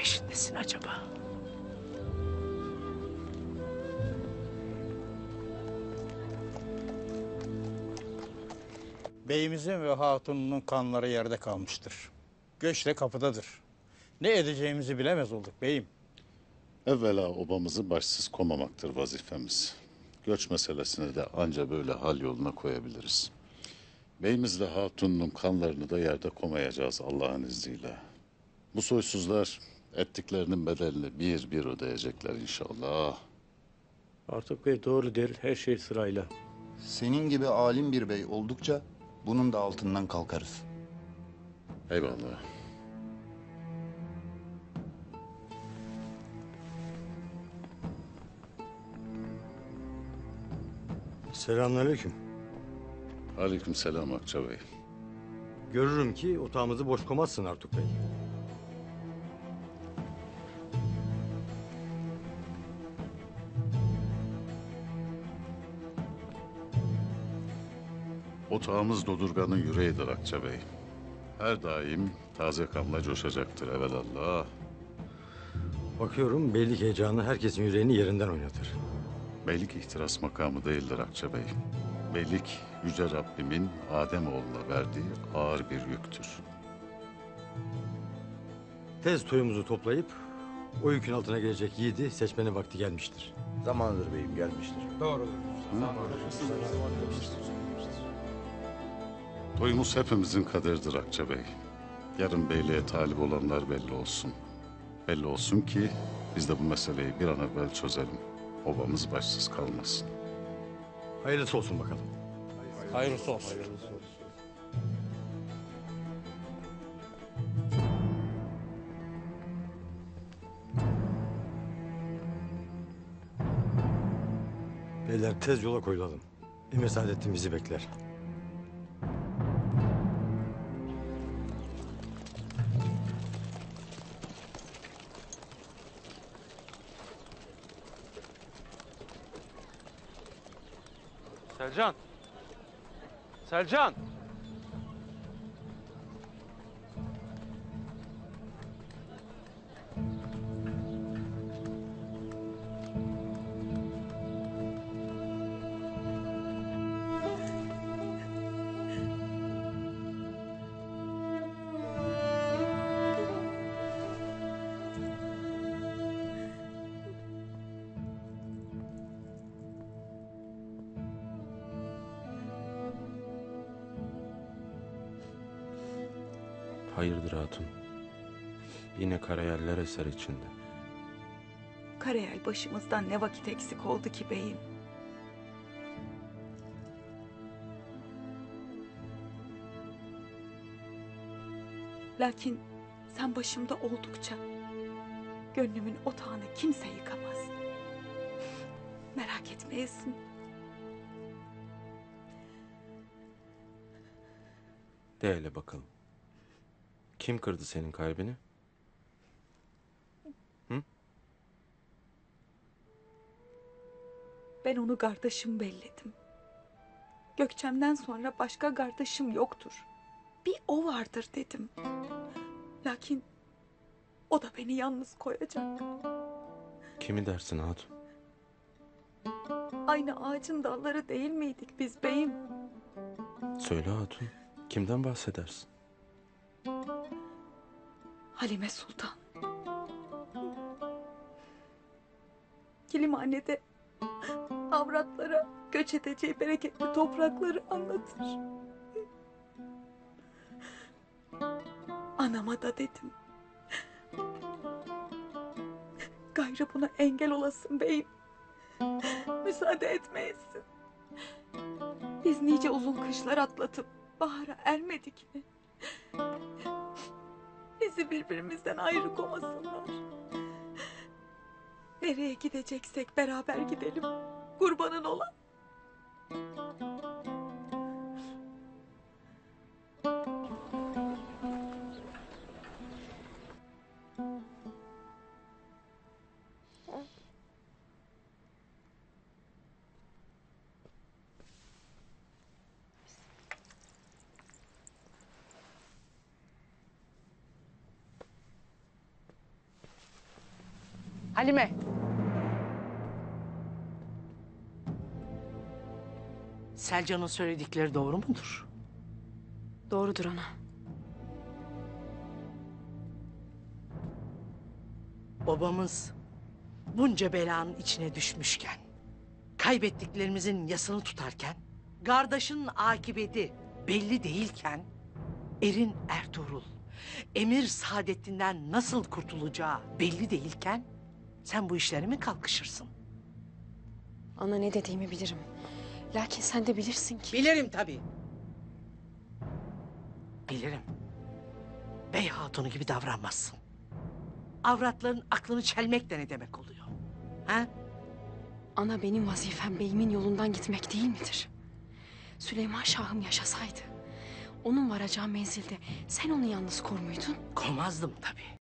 peşindesin acaba? Beyimizin ve hatununun kanları yerde kalmıştır. Göç de kapıdadır. Ne edeceğimizi bilemez olduk beyim. Evvela obamızı başsız komamaktır vazifemiz. Göç meselesini de anca böyle hal yoluna koyabiliriz. Beyimizle hatunun kanlarını da yerde komayacağız Allah'ın izniyle. Bu soysuzlar ettiklerinin bedelini bir bir ödeyecekler inşallah. Artuk Bey doğru der, her şey sırayla. Senin gibi alim bir bey oldukça bunun da altından kalkarız. Eyvallah. Selamünaleyküm. Aleykümselam Akça Bey. Görürüm ki otağımızı boş koymazsın Artuk Bey. Otağımız Dodurgan'ın yüreğidir Akça Bey. Her daim taze kanla coşacaktır evelallah. Bakıyorum beylik heyecanı herkesin yüreğini yerinden oynatır. Beylik ihtiras makamı değildir Akça Bey. Beylik Yüce Rabbimin Ademoğluna verdiği ağır bir yüktür. Tez toyumuzu toplayıp o yükün altına gelecek yiğidi seçmenin vakti gelmiştir. Zamanıdır beyim, gelmiştir. Toyumuz hepimizin kaderidir Akça Bey. Yarın beyliğe talip olanlar belli olsun. Belli olsun ki biz de bu meseleyi bir an evvel çözelim. Obamız başsız kalmasın. Hayırlısı olsun bakalım. Hayırlısı olsun. Beyler tez yola koyulalım. Emir Saadettin bizi bekler. Selcan! Selcan! Hayırdır hatun? Yine karayeller eser içinde. Karayel başımızdan ne vakit eksik oldu ki beyim? Lakin sen başımda oldukça gönlümün otağını kimse yıkamaz. Merak etmeyesin. De hele bakalım. Kim kırdı senin kalbini? Ben onu kardeşim belledim. Gökçem'den sonra başka kardeşim yoktur. Bir o vardır dedim. Lakin o da beni yalnız koyacak. Kimi dersin hatun? Aynı ağacın dalları değil miydik biz beyim? Söyle hatun. Kimden bahsedersin? Halime Sultan. Kilimhane'de avratlara göç edeceği bereketli toprakları anlatır. Anama da dedim. Gayrı buna engel olasın beyim. Müsaade etmeyesin. Biz nice uzun kışlar atlatıp bahara ermedik mi? Bizi birbirimizden ayrı komasınlar. Nereye gideceksek beraber gidelim. Kurbanın olan. Halime. Selcan'ın söyledikleri doğru mudur? Doğrudur ana. Babamız bunca belanın içine düşmüşken, kaybettiklerimizin yasını tutarken, kardeşinin akıbeti belli değilken, Erin Ertuğrul, Emir Saadettin'den nasıl kurtulacağı belli değilken, sen bu işlere mi kalkışırsın? Ana ne dediğimi bilirim. Lakin sen de bilirsin ki... Bilirim tabii. Bilirim. Bey hatunu gibi davranmazsın. Avratların aklını çelmek de ne demek oluyor? Ha? Ana benim vazifem beyimin yolundan gitmek değil midir? Süleyman Şah'ım yaşasaydı... ...onun varacağı menzilde sen onu yalnız kor muydun? Kovmazdım tabii.